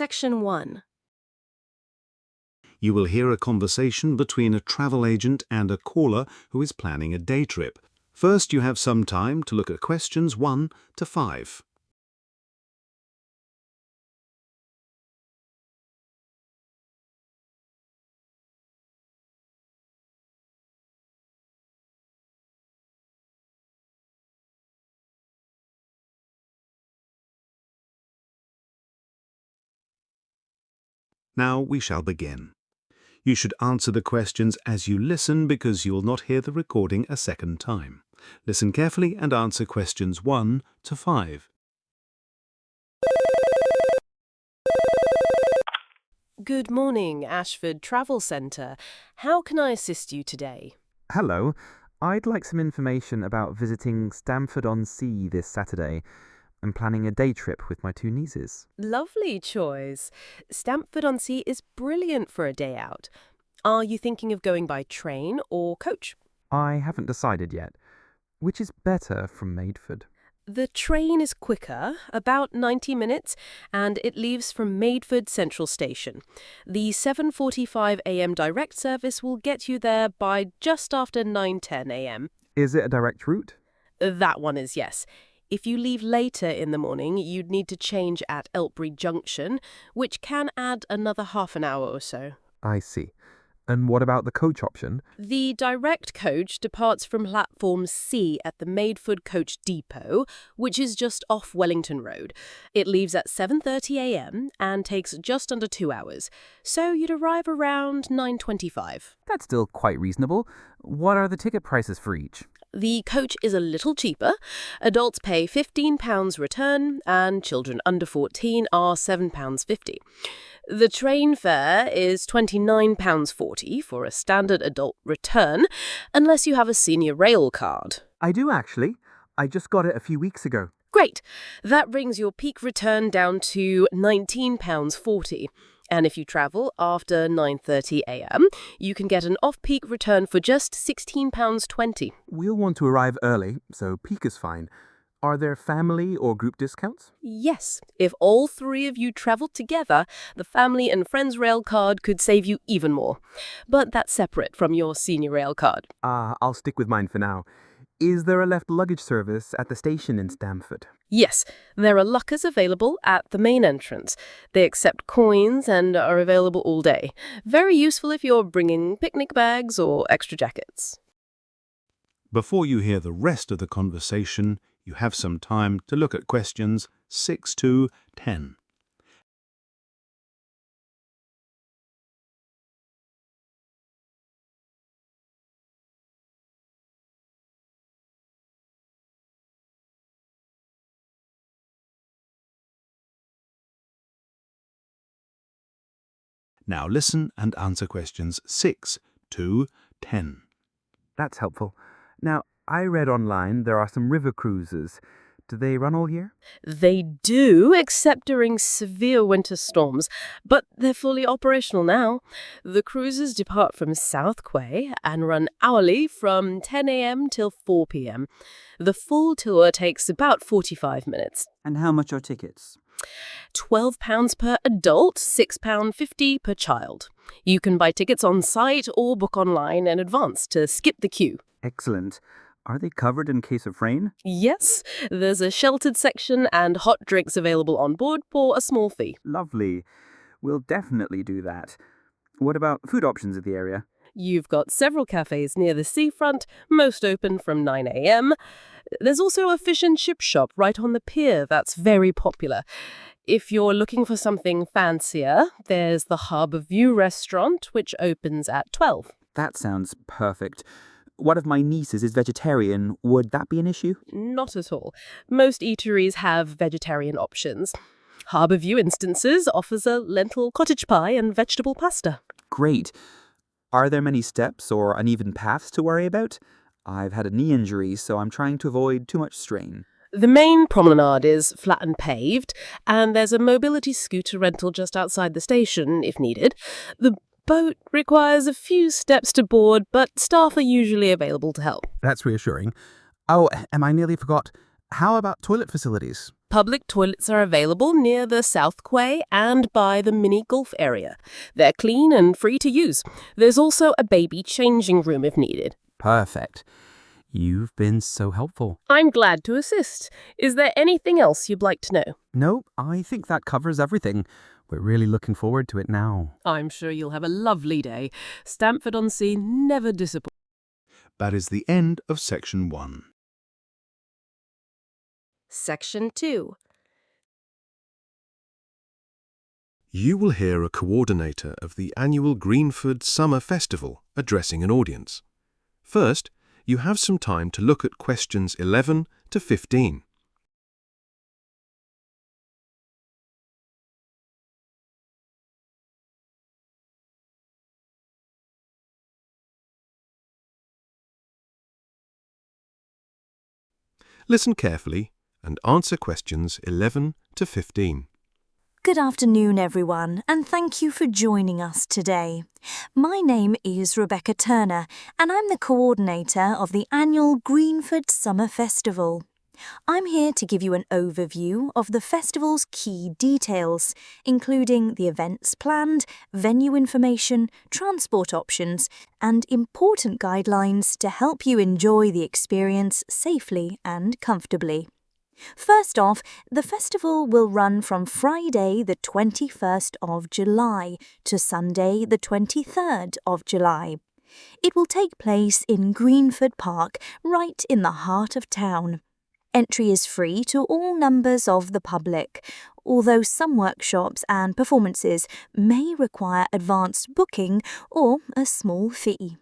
Section 1. You will hear a conversation between a travel agent and a caller who is planning a day trip. First, you have some time to look at questions 1 to 5. Now we shall begin. You should answer the questions as you listen because you will not hear the recording a second time. Listen carefully and answer questions 1 to 5. Good morning, Ashford Travel Centre. How can I assist you today? Hello, I'd like some information about visiting Stamford-on-Sea this Saturday. I'm planning a day trip with my 2 nieces. Lovely choice. Stamford-on-Sea is brilliant for a day out. Are you thinking of going by train or coach? I haven't decided yet. Which is better from Maidford? The train is quicker, about 90 minutes, and it leaves from Maidford Central Station. The 7:45 a.m. direct service will get you there by just after 9:10 a.m. Is it a direct route? That one is yes. If you leave later in the morning, you'd need to change at Eltbury Junction, which can add another half an hour or so. I see. And what about the coach option? The direct coach departs from platform C at the Maidford Coach Depot, which is just off Wellington Road. It leaves at 7:30 a.m. and takes just under 2 hours, so you'd arrive around 9:25. That's still quite reasonable. What are the ticket prices for each? The coach is a little cheaper. Adults pay £15 return and children under 14 are £7.50. The train fare is £29.40 for a standard adult return, unless you have a senior rail card. I do actually. I just got it a few weeks ago. Great. That brings your peak return down to £19.40. And if you travel after 9:30 a.m., you can get an off-peak return for just £16.20. We'll want to arrive early, so peak is fine. Are there family or group discounts? Yes, if all 3 of you travel together, the family and friends rail card could save you even more. But that's separate from your senior rail card. I'll stick with mine for now. Is there a left luggage service at the station in Stamford? Yes, there are lockers available at the main entrance. They accept coins and are available all day. Very useful if you're bringing picnic bags or extra jackets. Before you hear the rest of the conversation, you have some time to look at questions 6 to 10. Now listen and answer questions 6 to 10. That's helpful. Now, I read online there are some river cruises. Do they run all year? They do, except during severe winter storms, but they're fully operational now. The cruises depart from South Quay and run hourly from 10 a.m. till 4 p.m. The full tour takes about 45 minutes. And how much are tickets? £12 per adult, £6.50 per child. You can buy tickets on site or book online in advance to skip the queue. Excellent. Are they covered in case of rain? Yes, there's a sheltered section and hot drinks available on board for a small fee. Lovely. We'll definitely do that. What about food options at the area? You've got several cafes near the seafront, most open from 9 a.m. There's also a fish and chip shop right on the pier that's very popular. If you're looking for something fancier, there's the Harbour View restaurant, which opens at 12. That sounds perfect. One of my nieces is vegetarian. Would that be an issue? Not at all. Most eateries have vegetarian options. Harbour View Instances offers a lentil cottage pie and vegetable pasta. Great. Are there many steps or uneven paths to worry about? I've had a knee injury, so I'm trying to avoid too much strain. The main promenade is flat and paved, and there's a mobility scooter rental just outside the station if needed. The boat requires a few steps to board, but staff are usually available to help. That's reassuring. Oh, and I nearly forgot. How about toilet facilities? Public toilets are available near the South Quay and by the mini golf area. They're clean and free to use. There's also a baby changing room if needed. Perfect. You've been so helpful. I'm glad to assist. Is there anything else you'd like to know? Nope, I think that covers everything. We're really looking forward to it now. I'm sure you'll have a lovely day. Stamford-on-Sea never disappoints. That is the end of Section 1. Section 2. You will hear a coordinator of the annual Greenford Summer Festival addressing an audience. First, you have some time to look at questions 11 to 15. Listen carefully and answer questions 11 to 15. Good afternoon, everyone, and thank you for joining us today. My name is Rebecca Turner, and I'm the coordinator of the annual Greenford Summer Festival. I'm here to give you an overview of the festival's key details, including the events planned, venue information, transport options, and important guidelines to help you enjoy the experience safely and comfortably. First off, the festival will run from Friday the 21st of July to Sunday the 23rd of July. It will take place in Greenford Park, right in the heart of town. Entry is free to all numbers of the public, although some workshops and performances may require advanced booking or a small fee.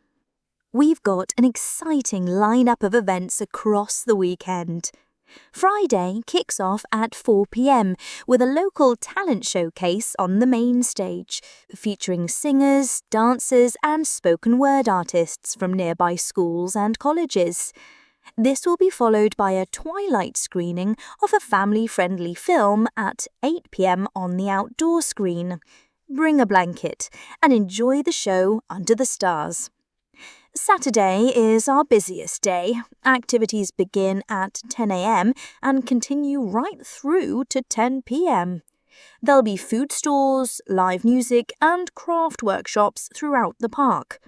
We've got an exciting lineup of events across the weekend. Friday kicks off at 4 p.m. with a local talent showcase on the main stage, featuring singers, dancers and spoken word artists from nearby schools and colleges. This will be followed by a twilight screening of a family-friendly film at 8 p.m. on the outdoor screen. Bring a blanket and enjoy the show under the stars. Saturday is our busiest day. Activities begin at 10 a.m. and continue right through to 10 p.m. There'll be food stalls, live music and craft workshops throughout the park.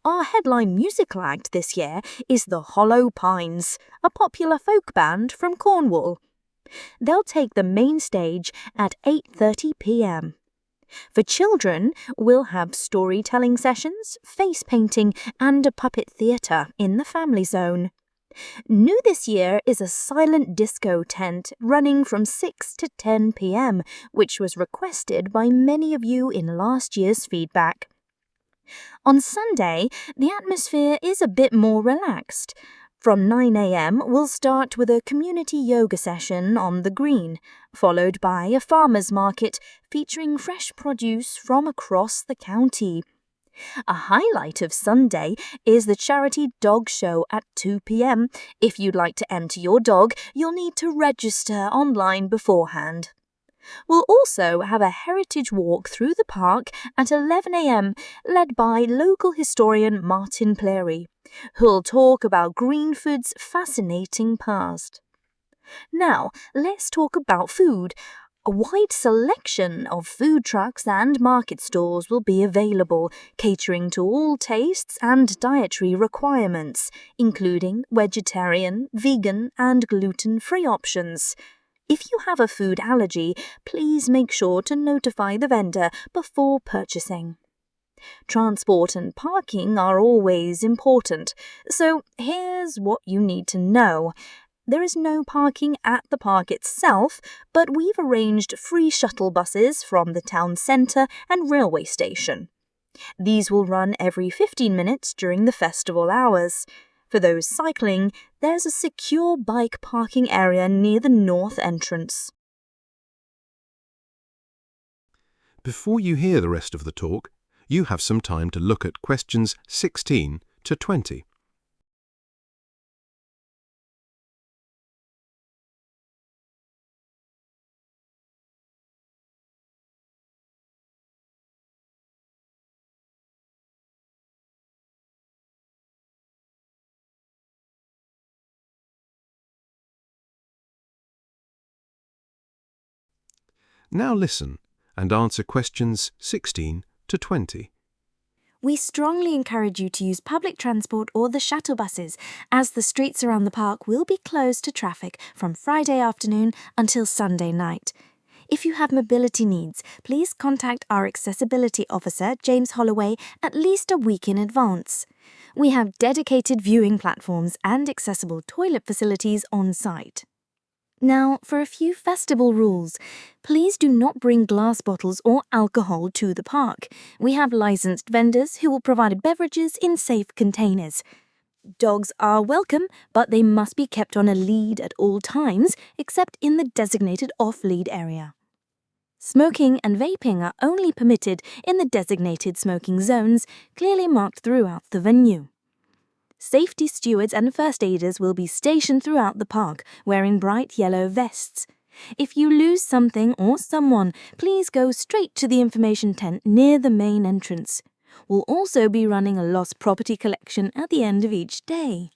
Our headline musical act this year is the Hollow Pines, a popular folk band from Cornwall. They'll take the main stage at 8:30 p.m. For children, we'll have storytelling sessions, face painting and a puppet theatre in the family zone. New this year is a silent disco tent running from 6 to 10 p.m, which was requested by many of you in last year's feedback. On Sunday, the atmosphere is a bit more relaxed. From 9 a.m, we'll start with a community yoga session on the green, followed by a farmer's market featuring fresh produce from across the county. A highlight of Sunday is the charity dog show at 2 p.m. If you'd like to enter your dog, you'll need to register online beforehand. We'll also have a heritage walk through the park at 11 a.m, led by local historian Martin Plary, who'll talk about Greenford's fascinating past. Now, let's talk about food. A wide selection of food trucks and market stalls will be available, catering to all tastes and dietary requirements, including vegetarian, vegan and gluten-free options. If you have a food allergy, please make sure to notify the vendor before purchasing. Transport and parking are always important, so here's what you need to know. There is no parking at the park itself, but we've arranged free shuttle buses from the town centre and railway station. These will run every 15 minutes during the festival hours. For those cycling, there's a secure bike parking area near the north entrance. Before you hear the rest of the talk, you have some time to look at questions 16 to 20. Now listen and answer questions 16 to 20. We strongly encourage you to use public transport or the shuttle buses, as the streets around the park will be closed to traffic from Friday afternoon until Sunday night. If you have mobility needs, please contact our accessibility officer, James Holloway, at least a week in advance. We have dedicated viewing platforms and accessible toilet facilities on site. Now, for a few festival rules. Please do not bring glass bottles or alcohol to the park. We have licensed vendors who will provide beverages in safe containers. Dogs are welcome, but they must be kept on a lead at all times, except in the designated off-lead area. Smoking and vaping are only permitted in the designated smoking zones, clearly marked throughout the venue. Safety stewards and first aiders will be stationed throughout the park, wearing bright yellow vests. If you lose something or someone, please go straight to the information tent near the main entrance. We'll also be running a lost property collection at the end of each day.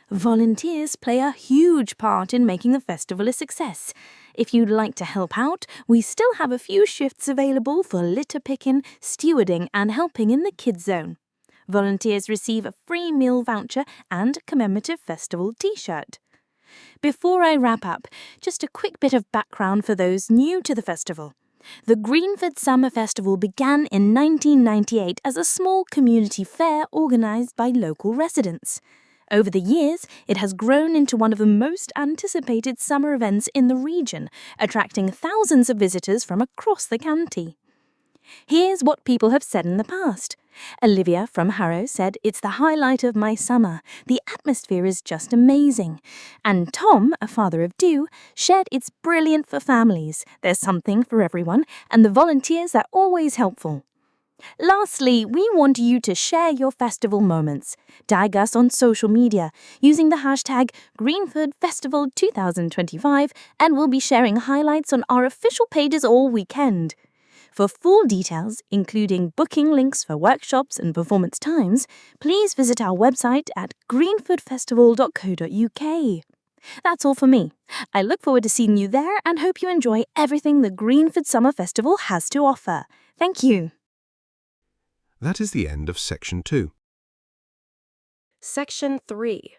Volunteers play a huge part in making the festival a success. If you'd like to help out, we still have a few shifts available for litter picking, stewarding, and helping in the kids zone. Volunteers receive a free meal voucher and commemorative festival t-shirt. Before I wrap up, just a quick bit of background for those new to the festival. The Greenford Summer Festival began in 1998 as a small community fair organised by local residents. Over the years, it has grown into one of the most anticipated summer events in the region, attracting thousands of visitors from across the county. Here's what people have said in the past. Olivia from Harrow said, "It's the highlight of my summer. The atmosphere is just amazing." And Tom, a father of two, shared, "It's brilliant for families. There's something for everyone, and the volunteers are always helpful." Lastly, we want you to share your festival moments. Tag us on social media using the hashtag Greenford Festival 2025, and we'll be sharing highlights on our official pages all weekend. For full details, including booking links for workshops and performance times, please visit our website at greenfordfestival.co.uk. That's all for me. I look forward to seeing you there and hope you enjoy everything the Greenford Summer Festival has to offer. Thank you. That is the end of Section 2. Section 3.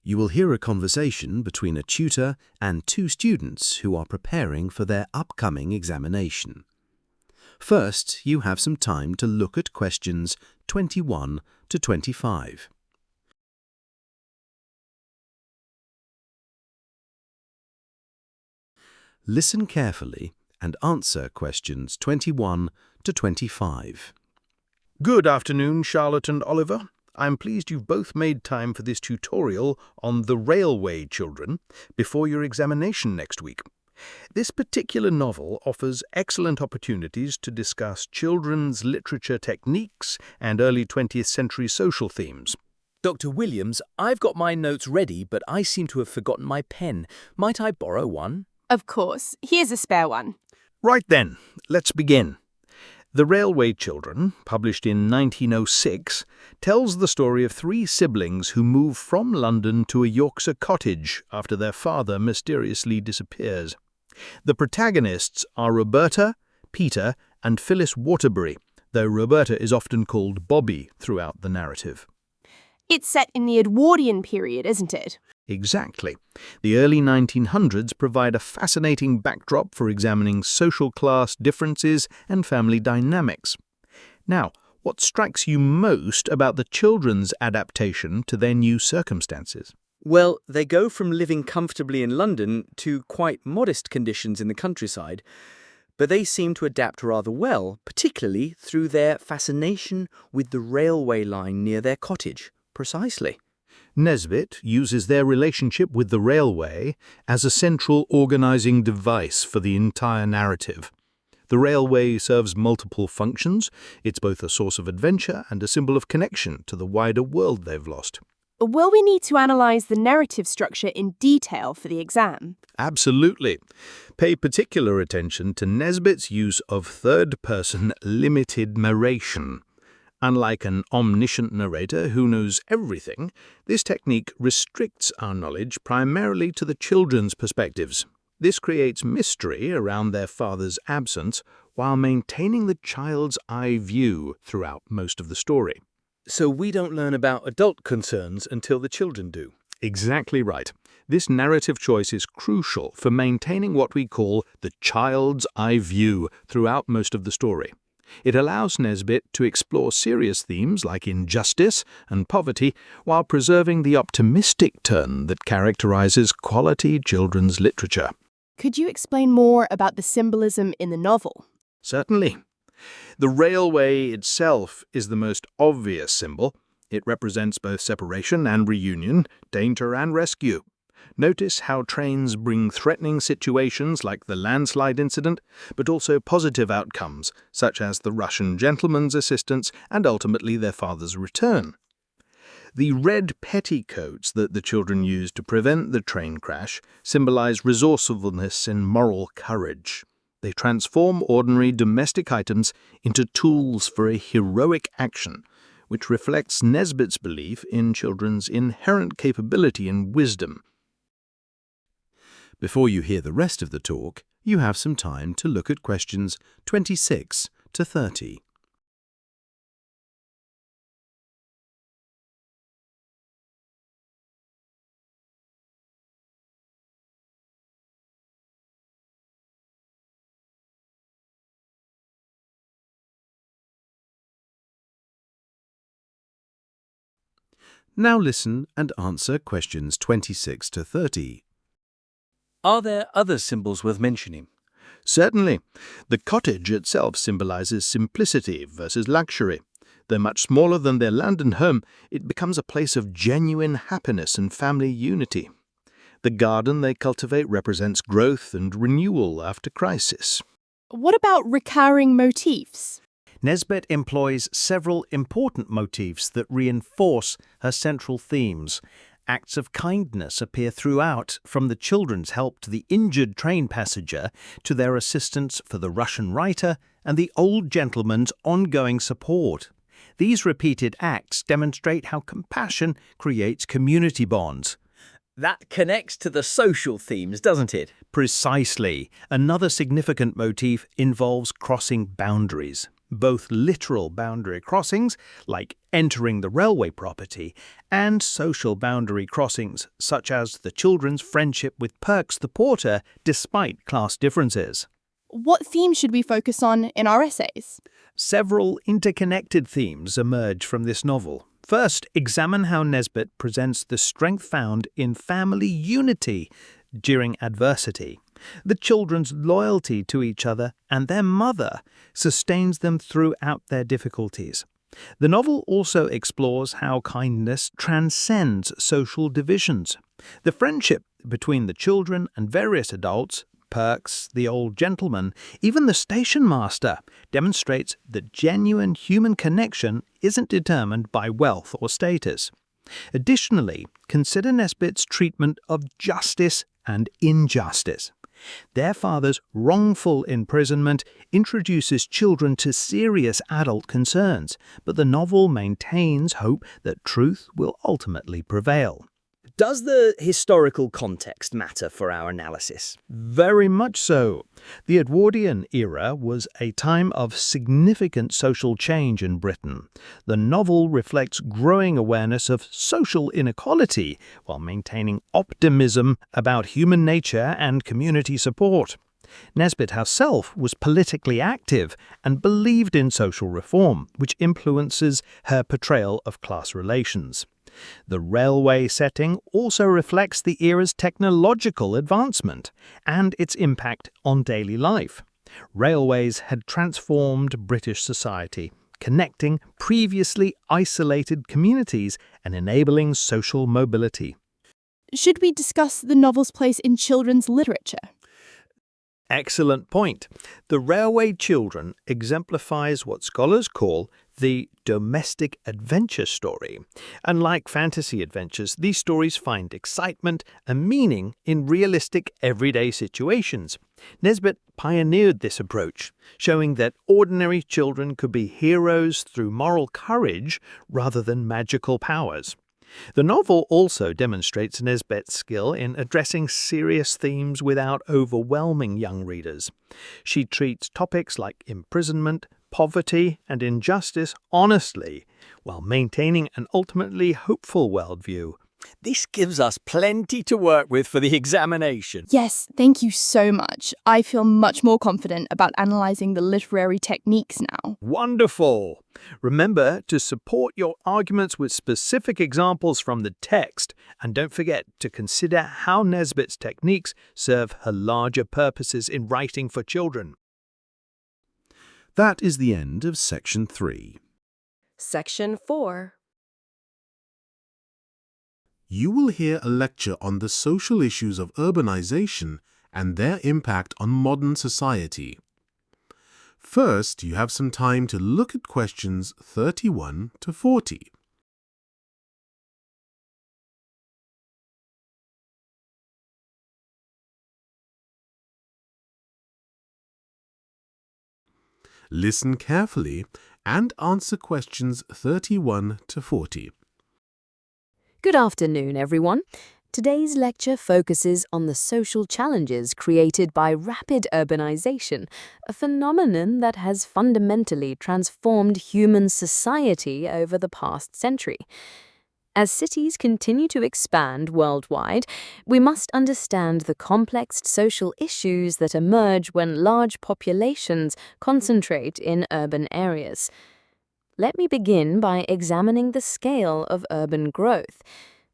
You will hear a conversation between a tutor and two students who are preparing for their upcoming examination. First, you have some time to look at questions 21 to 25. Listen carefully and answer questions 21 to 25. Good afternoon, Charlotte and Oliver. I'm pleased you've both made time for this tutorial on the railway children before your examination next week. This particular novel offers excellent opportunities to discuss children's literature techniques and early 20th century social themes. Dr. Williams, I've got my notes ready, but I seem to have forgotten my pen. Might I borrow one? Of course. Here's a spare one. Right then, let's begin. The Railway Children, published in 1906, tells the story of three siblings who move from London to a Yorkshire cottage after their father mysteriously disappears. The protagonists are Roberta, Peter, and Phyllis Waterbury, though Roberta is often called Bobby throughout the narrative. It's set in the Edwardian period, isn't it? Exactly. The early 1900s provide a fascinating backdrop for examining social class differences and family dynamics. Now, what strikes you most about the children's adaptation to their new circumstances? Well, they go from living comfortably in London to quite modest conditions in the countryside, but they seem to adapt rather well, particularly through their fascination with the railway line near their cottage. Precisely. Nesbit uses their relationship with the railway as a central organizing device for the entire narrative. The railway serves multiple functions. It's both a source of adventure and a symbol of connection to the wider world they've lost. Will we need to analyse the narrative structure in detail for the exam? Absolutely. Pay particular attention to Nesbit's use of third-person limited narration. Unlike an omniscient narrator who knows everything, this technique restricts our knowledge primarily to the children's perspectives. This creates mystery around their father's absence while maintaining the child's eye view throughout most of the story. So we don't learn about adult concerns until the children do. Exactly right. This narrative choice is crucial for maintaining what we call the child's eye view throughout most of the story. It allows Nesbit to explore serious themes like injustice and poverty while preserving the optimistic turn that characterizes quality children's literature. Could you explain more about the symbolism in the novel? Certainly. The railway itself is the most obvious symbol. It represents both separation and reunion, danger and rescue. Notice how trains bring threatening situations like the landslide incident, but also positive outcomes, such as the Russian gentleman's assistance and ultimately their father's return. The red petticoats that the children use to prevent the train crash symbolize resourcefulness and moral courage. They transform ordinary domestic items into tools for a heroic action, which reflects Nesbit's belief in children's inherent capability and wisdom. Before you hear the rest of the talk, you have some time to look at questions 26 to 30. Now listen and answer questions 26 to 30. Are there other symbols worth mentioning? Certainly. The cottage itself symbolizes simplicity versus luxury. Though much smaller than their London home, it becomes a place of genuine happiness and family unity. The garden they cultivate represents growth and renewal after crisis. What about recurring motifs? Nesbit employs several important motifs that reinforce her central themes. Acts of kindness appear throughout, from the children's help to the injured train passenger to their assistance for the Russian writer and the old gentleman's ongoing support. These repeated acts demonstrate how compassion creates community bonds. That connects to the social themes, doesn't it? Precisely. Another significant motif involves crossing boundaries. Both literal boundary crossings, like entering the railway property, and social boundary crossings, such as the children's friendship with Perks the porter despite class differences. What themes should we focus on in our essays? Several interconnected themes emerge from this novel. First, examine how Nesbit presents the strength found in family unity during adversity. The children's loyalty to each other and their mother sustains them throughout their difficulties. The novel also explores how kindness transcends social divisions. The friendship between the children and various adults, Perks, the old gentleman, even the station master, demonstrates that genuine human connection isn't determined by wealth or status. Additionally, consider Nesbit's treatment of justice and injustice. Their father's wrongful imprisonment introduces children to serious adult concerns, but the novel maintains hope that truth will ultimately prevail. Does the historical context matter for our analysis? Very much so. The Edwardian era was a time of significant social change in Britain. The novel reflects growing awareness of social inequality while maintaining optimism about human nature and community support. Nesbit herself was politically active and believed in social reform, which influences her portrayal of class relations. The railway setting also reflects the era's technological advancement and its impact on daily life. Railways had transformed British society, connecting previously isolated communities and enabling social mobility. Should we discuss the novel's place in children's literature? Excellent point. The Railway Children exemplifies what scholars call the domestic adventure story. Unlike fantasy adventures, these stories find excitement and meaning in realistic everyday situations. Nesbit pioneered this approach, showing that ordinary children could be heroes through moral courage rather than magical powers. The novel also demonstrates Nesbit's skill in addressing serious themes without overwhelming young readers. She treats topics like imprisonment, poverty, and injustice honestly, while maintaining an ultimately hopeful worldview. This gives us plenty to work with for the examination. Yes, thank you so much. I feel much more confident about analysing the literary techniques now. Wonderful! Remember to support your arguments with specific examples from the text, and don't forget to consider how Nesbit's techniques serve her larger purposes in writing for children. That is the end of Section 3. Section 4. You will hear a lecture on the social issues of urbanization and their impact on modern society. First, you have some time to look at questions 31 to 40. Listen carefully and answer questions 31 to 40. Good afternoon, everyone. Today's lecture focuses on the social challenges created by rapid urbanization, a phenomenon that has fundamentally transformed human society over the past century. As cities continue to expand worldwide, we must understand the complex social issues that emerge when large populations concentrate in urban areas. Let me begin by examining the scale of urban growth.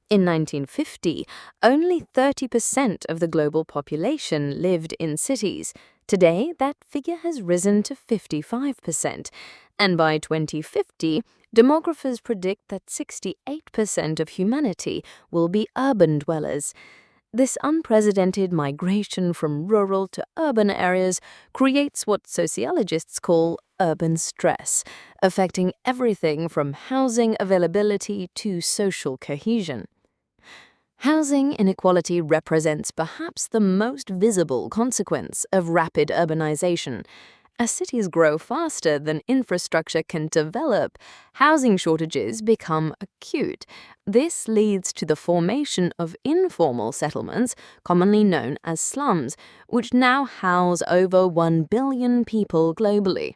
In 1950, only 30% of the global population lived in cities. Today, that figure has risen to 55%, and by 2050, demographers predict that 68% of humanity will be urban dwellers. This unprecedented migration from rural to urban areas creates what sociologists call urban stress, affecting everything from housing availability to social cohesion. Housing inequality represents perhaps the most visible consequence of rapid urbanization. As cities grow faster than infrastructure can develop, housing shortages become acute. This leads to the formation of informal settlements, commonly known as slums, which now house over 1 billion people globally.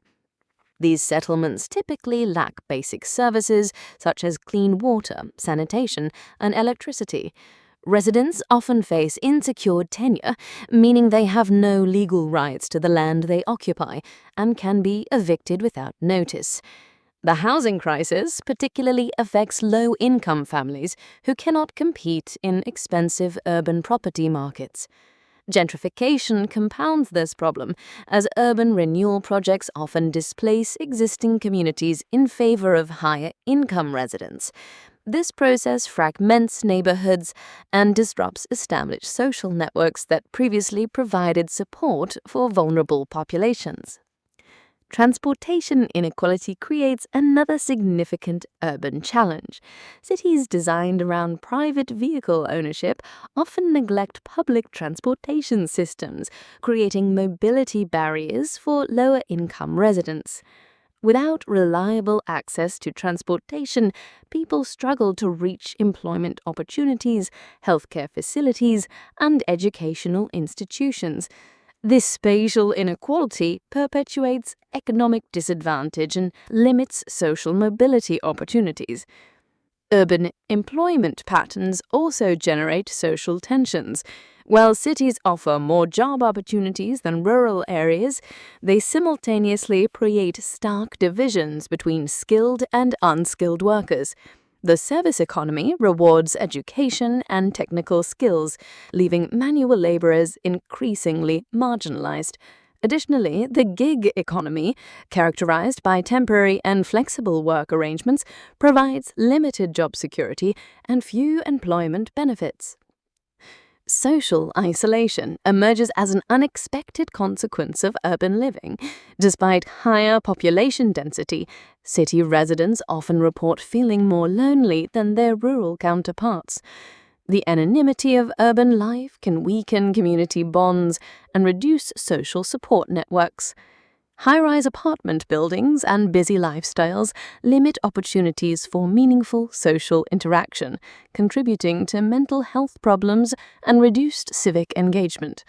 These settlements typically lack basic services such as clean water, sanitation, and electricity. Residents often face insecure tenure, meaning they have no legal rights to the land they occupy and can be evicted without notice. The housing crisis particularly affects low-income families who cannot compete in expensive urban property markets. Gentrification compounds this problem, as urban renewal projects often displace existing communities in favor of higher-income residents. This process fragments neighborhoods and disrupts established social networks that previously provided support for vulnerable populations. Transportation inequality creates another significant urban challenge. Cities designed around private vehicle ownership often neglect public transportation systems, creating mobility barriers for lower-income residents. Without reliable access to transportation, people struggle to reach employment opportunities, healthcare facilities, and educational institutions. This spatial inequality perpetuates economic disadvantage and limits social mobility opportunities. Urban employment patterns also generate social tensions. While cities offer more job opportunities than rural areas, they simultaneously create stark divisions between skilled and unskilled workers. The service economy rewards education and technical skills, leaving manual laborers increasingly marginalized. Additionally, the gig economy, characterized by temporary and flexible work arrangements, provides limited job security and few employment benefits. Social isolation emerges as an unexpected consequence of urban living. Despite higher population density, city residents often report feeling more lonely than their rural counterparts. The anonymity of urban life can weaken community bonds and reduce social support networks. High-rise apartment buildings and busy lifestyles limit opportunities for meaningful social interaction, contributing to mental health problems and reduced civic engagement.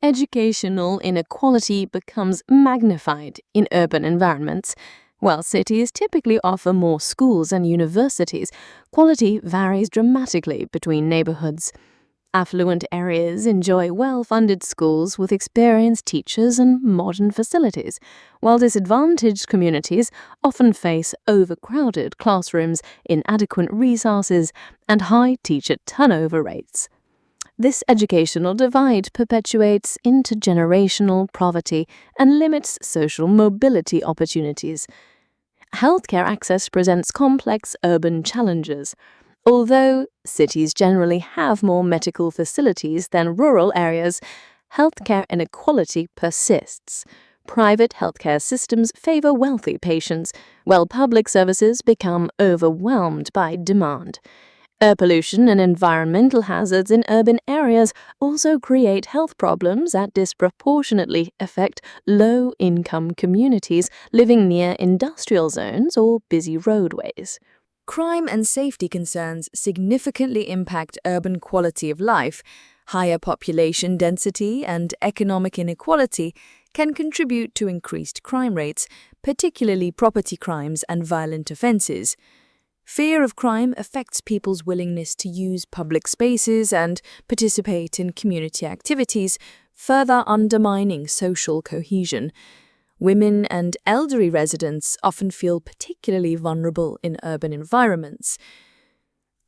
Educational inequality becomes magnified in urban environments. While cities typically offer more schools and universities, quality varies dramatically between neighborhoods. Affluent areas enjoy well-funded schools with experienced teachers and modern facilities, while disadvantaged communities often face overcrowded classrooms, inadequate resources, and high teacher turnover rates. This educational divide perpetuates intergenerational poverty and limits social mobility opportunities. Healthcare access presents complex urban challenges. Although cities generally have more medical facilities than rural areas, healthcare inequality persists. Private healthcare systems favor wealthy patients, while public services become overwhelmed by demand. Air pollution and environmental hazards in urban areas also create health problems that disproportionately affect low-income communities living near industrial zones or busy roadways. Crime and safety concerns significantly impact urban quality of life. Higher population density and economic inequality can contribute to increased crime rates, particularly property crimes and violent offenses. Fear of crime affects people's willingness to use public spaces and participate in community activities, further undermining social cohesion. Women and elderly residents often feel particularly vulnerable in urban environments.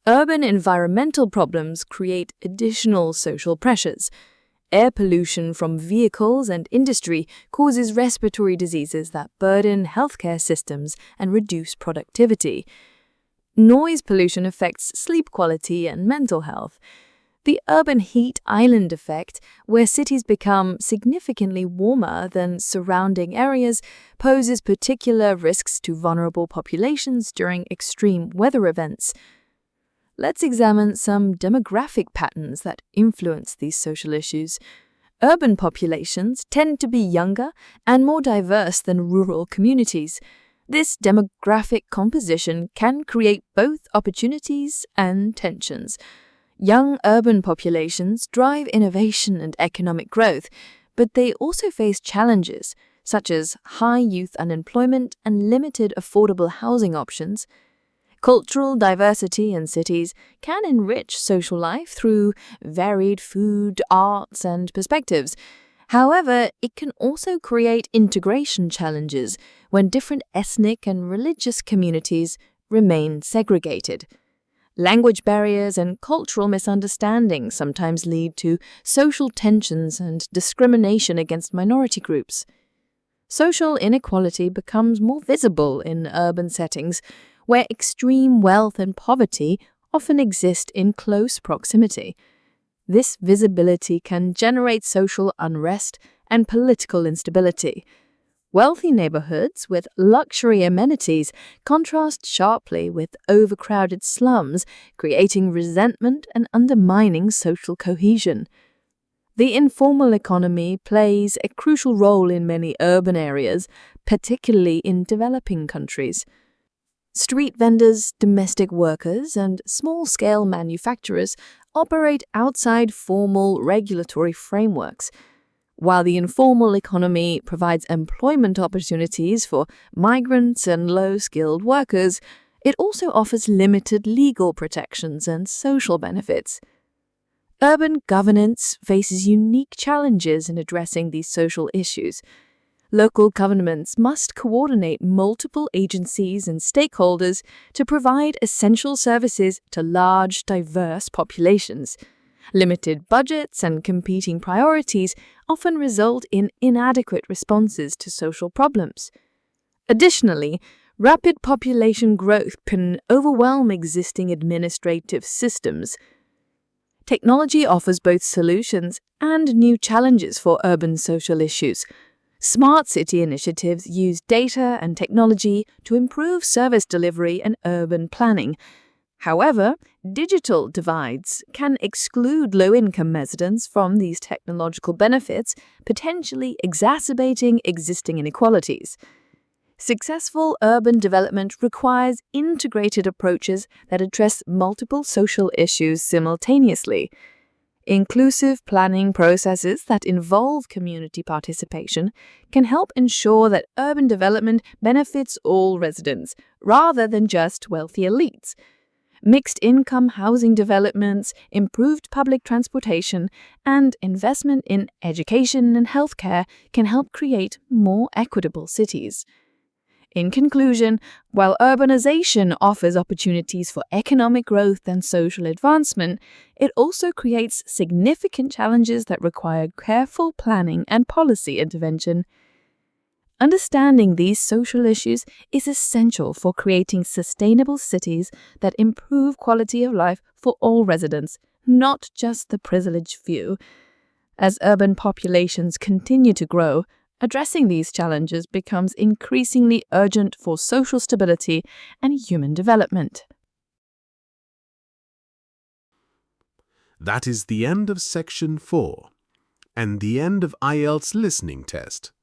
Urban environmental problems create additional social pressures. Air pollution from vehicles and industry causes respiratory diseases that burden healthcare systems and reduce productivity. Noise pollution affects sleep quality and mental health. The urban heat island effect, where cities become significantly warmer than surrounding areas, poses particular risks to vulnerable populations during extreme weather events. Let's examine some demographic patterns that influence these social issues. Urban populations tend to be younger and more diverse than rural communities. This demographic composition can create both opportunities and tensions. Young urban populations drive innovation and economic growth, but they also face challenges such as high youth unemployment and limited affordable housing options. Cultural diversity in cities can enrich social life through varied food, arts, and perspectives. However, it can also create integration challenges when different ethnic and religious communities remain segregated. Language barriers and cultural misunderstandings sometimes lead to social tensions and discrimination against minority groups. Social inequality becomes more visible in urban settings, where extreme wealth and poverty often exist in close proximity. This visibility can generate social unrest and political instability. Wealthy neighborhoods with luxury amenities contrast sharply with overcrowded slums, creating resentment and undermining social cohesion. The informal economy plays a crucial role in many urban areas, particularly in developing countries. Street vendors, domestic workers, and small-scale manufacturers operate outside formal regulatory frameworks. While the informal economy provides employment opportunities for migrants and low-skilled workers, it also offers limited legal protections and social benefits. Urban governance faces unique challenges in addressing these social issues. Local governments must coordinate multiple agencies and stakeholders to provide essential services to large, diverse populations. Limited budgets and competing priorities often result in inadequate responses to social problems. Additionally, rapid population growth can overwhelm existing administrative systems. Technology offers both solutions and new challenges for urban social issues. Smart city initiatives use data and technology to improve service delivery and urban planning. However, digital divides can exclude low-income residents from these technological benefits, potentially exacerbating existing inequalities. Successful urban development requires integrated approaches that address multiple social issues simultaneously. Inclusive planning processes that involve community participation can help ensure that urban development benefits all residents, rather than just wealthy elites. Mixed-income housing developments, improved public transportation, and investment in education and healthcare can help create more equitable cities. In conclusion, while urbanization offers opportunities for economic growth and social advancement, it also creates significant challenges that require careful planning and policy intervention. Understanding these social issues is essential for creating sustainable cities that improve quality of life for all residents, not just the privileged few. As urban populations continue to grow, addressing these challenges becomes increasingly urgent for social stability and human development. That is the end of Section 4 and the end of IELTS Listening Test.